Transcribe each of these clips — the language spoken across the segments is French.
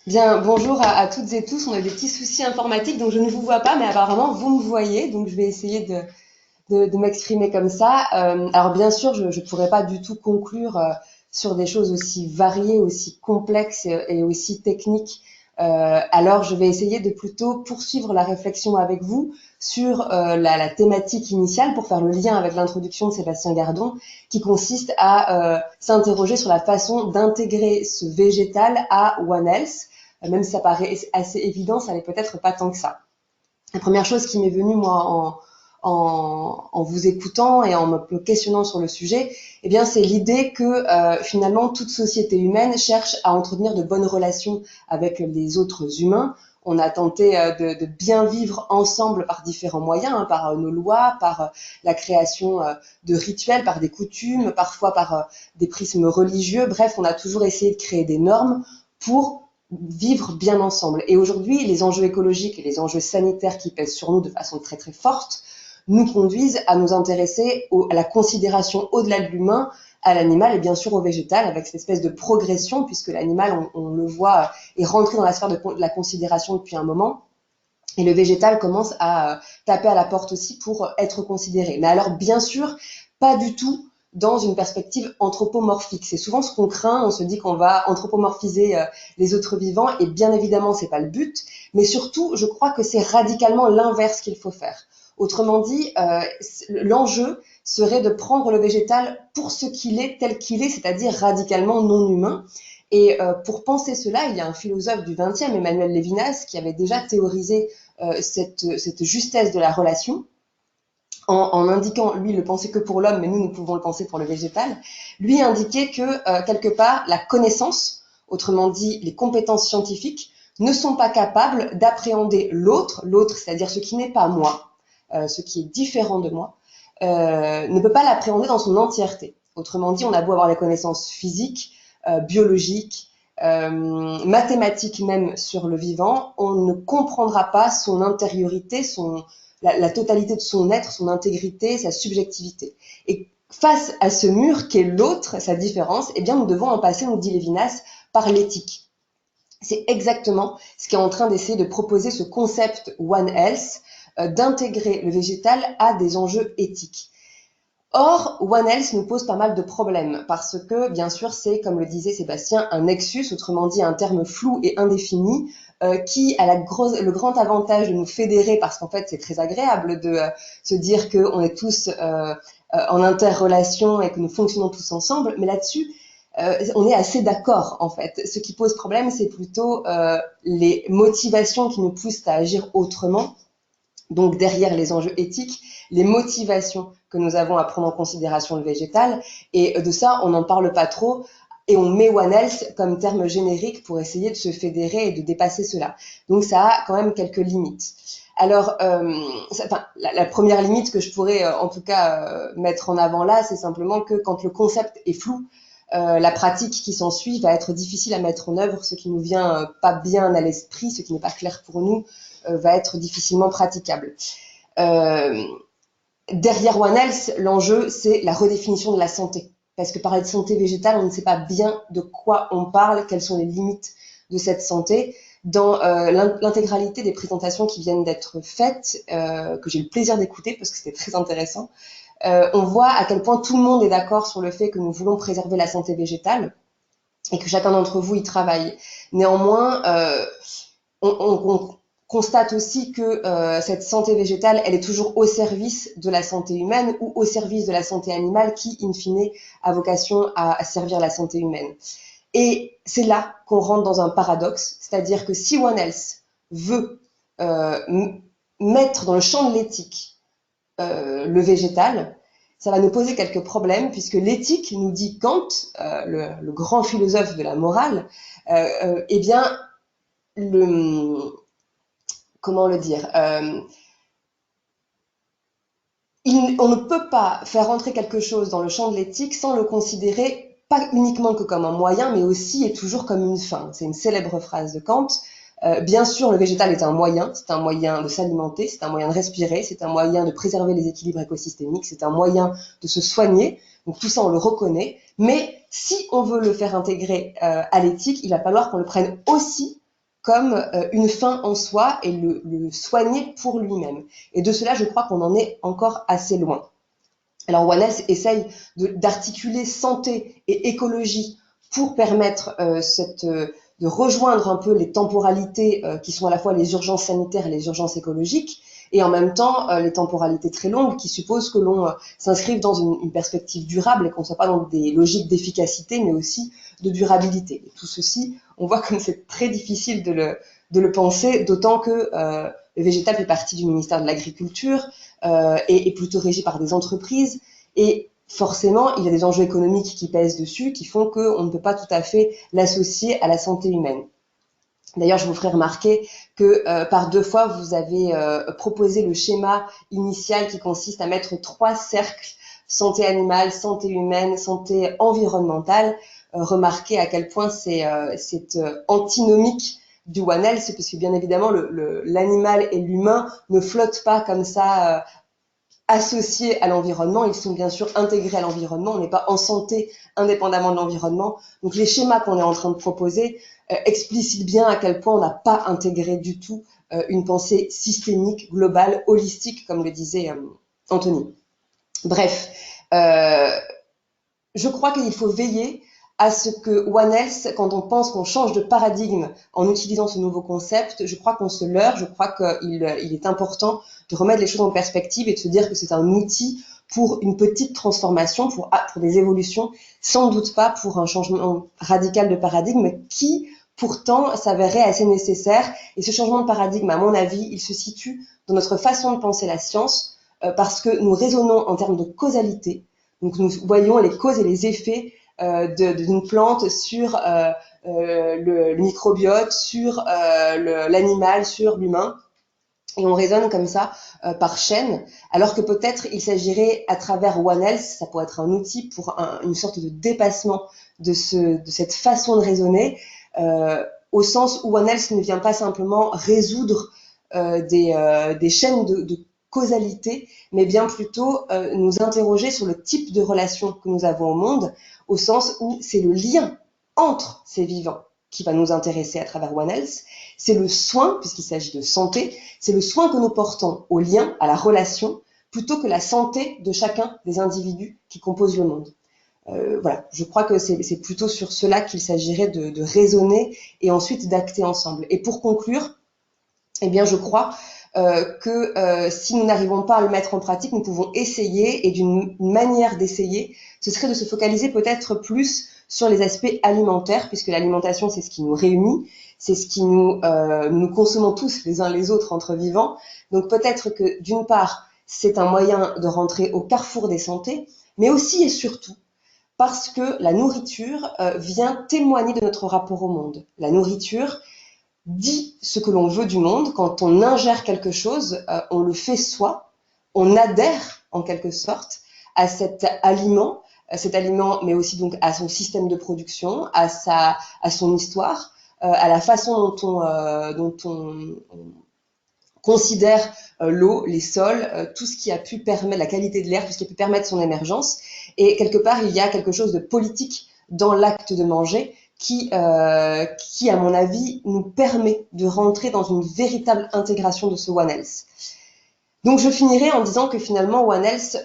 Bien, bonjour à toutes et tous. On a des petits soucis informatiques, donc je ne vous vois pas, mais apparemment vous me voyez, donc je vais essayer de m'exprimer comme ça. Alors bien sûr, je ne pourrais pas du tout conclure sur des choses aussi variées, aussi complexes et aussi techniques. Alors je vais essayer de plutôt poursuivre la réflexion avec vous sur la thématique initiale pour faire le lien avec l'introduction de Sébastien Gardon, qui consiste à s'interroger sur la façon d'intégrer ce végétal à One Health. Même si ça paraît assez évident, ça n'est peut-être pas tant que ça. La première chose qui m'est venue, moi, en vous écoutant et en me questionnant sur le sujet, eh bien, c'est l'idée que finalement toute société humaine cherche à entretenir de bonnes relations avec les autres humains. On a tenté de bien vivre ensemble par différents moyens, hein, par nos lois, par la création de rituels, par des coutumes, parfois par des prismes religieux. Bref, on a toujours essayé de créer des normes pour vivre bien ensemble. Et aujourd'hui, les enjeux écologiques et les enjeux sanitaires qui pèsent sur nous de façon très très forte nous conduisent à nous intéresser à la considération au-delà de l'humain, à l'animal et bien sûr au végétal, avec cette espèce de progression, puisque l'animal, on le voit, est rentré dans la sphère de la considération depuis un moment. Et le végétal commence à taper à la porte aussi pour être considéré. Mais alors, bien sûr, pas du tout dans une perspective anthropomorphique. C'est souvent ce qu'on craint, on se dit qu'on va anthropomorphiser les autres vivants, et bien évidemment, c'est pas le but, mais surtout, je crois que c'est radicalement l'inverse qu'il faut faire. Autrement dit, l'enjeu serait de prendre le végétal pour ce qu'il est, tel qu'il est, c'est-à-dire radicalement non humain. Et pour penser cela, il y a un philosophe du XXe, Emmanuel Lévinas, qui avait déjà théorisé cette justesse de la relation, en indiquant, lui, il le pensait que pour l'homme, mais nous pouvons le penser pour le végétal. Lui indiquait que, quelque part, la connaissance, autrement dit, les compétences scientifiques, ne sont pas capables d'appréhender l'autre, c'est-à-dire ce qui n'est pas moi, ce qui est différent de moi, ne peut pas l'appréhender dans son entièreté. Autrement dit, on a beau avoir les connaissances physiques, biologiques, mathématiques même sur le vivant, on ne comprendra pas son intériorité, la totalité de son être, son intégrité, sa subjectivité. Et face à ce mur qu'est l'autre, sa différence, eh bien nous devons en passer, nous dit Lévinas, par l'éthique. C'est exactement ce qui est en train d'essayer de proposer ce concept One Health, d'intégrer le végétal à des enjeux éthiques. Or, One Health nous pose pas mal de problèmes parce que, bien sûr, c'est, comme le disait Sébastien, un nexus, autrement dit un terme flou et indéfini, qui a le grand avantage de nous fédérer parce qu'en fait, c'est très agréable de se dire qu'on est tous en interrelation et que nous fonctionnons tous ensemble, mais là-dessus, on est assez d'accord en fait. Ce qui pose problème, c'est plutôt les motivations qui nous poussent à agir autrement. Donc derrière les enjeux éthiques, les motivations que nous avons à prendre en considération le végétal. Et de ça, on n'en parle pas trop. Et on met One Health comme terme générique pour essayer de se fédérer et de dépasser cela. Donc ça a quand même quelques limites. Alors, la première limite que je pourrais en tout cas mettre en avant là, c'est simplement que quand le concept est flou, la pratique qui s'ensuit va être difficile à mettre en œuvre, ce qui nous vient pas bien à l'esprit, ce qui n'est pas clair pour nous, va être difficilement praticable. Euh, Derrière One Health, l'enjeu, c'est la redéfinition de la santé. Parce que parler de santé végétale, on ne sait pas bien de quoi on parle, quelles sont les limites de cette santé. Dans l'intégralité des présentations qui viennent d'être faites, que j'ai eu le plaisir d'écouter parce que c'était très intéressant, on voit à quel point tout le monde est d'accord sur le fait que nous voulons préserver la santé végétale et que chacun d'entre vous y travaille. Néanmoins, on constate aussi que cette santé végétale, elle est toujours au service de la santé humaine ou au service de la santé animale qui, in fine, a vocation à servir la santé humaine. Et c'est là qu'on rentre dans un paradoxe, c'est-à-dire que si One Health veut mettre dans le champ de l'éthique le végétal, ça va nous poser quelques problèmes, puisque l'éthique, nous dit Kant, le grand philosophe de la morale, eh bien, comment le dire, on ne peut pas faire entrer quelque chose dans le champ de l'éthique sans le considérer pas uniquement que comme un moyen, mais aussi et toujours comme une fin. C'est une célèbre phrase de Kant. Bien sûr, le végétal est un moyen, c'est un moyen de s'alimenter, c'est un moyen de respirer, c'est un moyen de préserver les équilibres écosystémiques, c'est un moyen de se soigner. Donc tout ça, on le reconnaît. Mais si on veut le faire intégrer à l'éthique, il va falloir qu'on le prenne aussi comme une fin en soi et le soigner pour lui-même. Et de cela, je crois qu'on en est encore assez loin. Alors One Health essaye d'articuler santé et écologie pour permettre de rejoindre un peu les temporalités qui sont à la fois les urgences sanitaires et les urgences écologiques, et en même temps les temporalités très longues qui supposent que l'on s'inscrive dans une perspective durable et qu'on ne soit pas dans des logiques d'efficacité mais aussi de durabilité. Et tout ceci, on voit comme c'est très difficile de le penser, d'autant que le végétal fait partie du ministère de l'Agriculture et est plutôt régi par des entreprises. Et forcément, il y a des enjeux économiques qui pèsent dessus, qui font qu'on ne peut pas tout à fait l'associer à la santé humaine. D'ailleurs, je vous ferai remarquer que par 2 fois, vous avez proposé le schéma initial qui consiste à mettre 3 cercles, santé animale, santé humaine, santé environnementale. Remarquez à quel point c'est antinomique du One Health, parce que bien évidemment, l'animal et l'humain ne flottent pas comme ça associés à l'environnement, ils sont bien sûr intégrés à l'environnement, on n'est pas en santé indépendamment de l'environnement. Donc les schémas qu'on est en train de proposer explicitent bien à quel point on n'a pas intégré du tout une pensée systémique, globale, holistique, comme le disait Anthony. Bref, je crois qu'il faut veiller à ce que One Health, quand on pense qu'on change de paradigme en utilisant ce nouveau concept, je crois qu'on se leurre, je crois qu'il est important de remettre les choses en perspective et de se dire que c'est un outil pour une petite transformation, pour des évolutions, sans doute pas pour un changement radical de paradigme qui, pourtant, s'avérerait assez nécessaire. Et ce changement de paradigme, à mon avis, il se situe dans notre façon de penser la science, parce que nous raisonnons en termes de causalité. Donc nous voyons les causes et les effets d'une plante sur le microbiote, sur l'animal, sur l'humain. Et on raisonne comme ça par chaîne, alors que peut-être il s'agirait à travers One Health, ça pourrait être un outil pour une sorte de dépassement de cette façon de raisonner, au sens où One Health ne vient pas simplement résoudre des chaînes de causalité, mais bien plutôt nous interroger sur le type de relation que nous avons au monde, au sens où c'est le lien entre ces vivants qui va nous intéresser à travers One Health, c'est le soin, puisqu'il s'agit de santé, c'est le soin que nous portons au lien, à la relation, plutôt que la santé de chacun des individus qui composent le monde. Voilà, je crois que c'est plutôt sur cela qu'il s'agirait de raisonner et ensuite d'acter ensemble. Et pour conclure, eh bien, je crois que si nous n'arrivons pas à le mettre en pratique, nous pouvons essayer, et d'une manière d'essayer, ce serait de se focaliser peut-être plus sur les aspects alimentaires, puisque l'alimentation, c'est ce qui nous réunit, c'est ce qui nous consommons tous les uns les autres entre vivants. Donc peut-être que d'une part, c'est un moyen de rentrer au carrefour des santé, mais aussi et surtout parce que la nourriture vient témoigner de notre rapport au monde. La nourriture dit ce que l'on veut du monde. Quand on ingère quelque chose, on le fait soi, on adhère en quelque sorte à cet aliment, mais aussi donc à son système de production, à son histoire, à la façon dont on considère l'eau, les sols, tout ce qui a pu permettre la qualité de l'air, tout ce qui a pu permettre son émergence. Et quelque part, il y a quelque chose de politique dans l'acte de manger qui, à mon avis, nous permet de rentrer dans une véritable intégration de ce One Health. Donc je finirai en disant que finalement One Health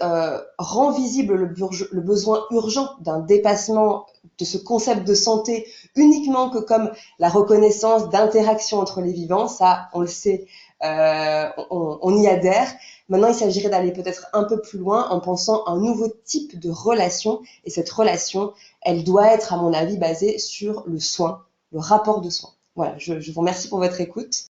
rend visible le besoin urgent d'un dépassement de ce concept de santé uniquement que comme la reconnaissance d'interaction entre les vivants. Ça, on le sait, on y adhère. Maintenant, il s'agirait d'aller peut-être un peu plus loin en pensant à un nouveau type de relation. Et cette relation, elle doit être, à mon avis, basée sur le soin, le rapport de soin. Voilà, je vous remercie pour votre écoute.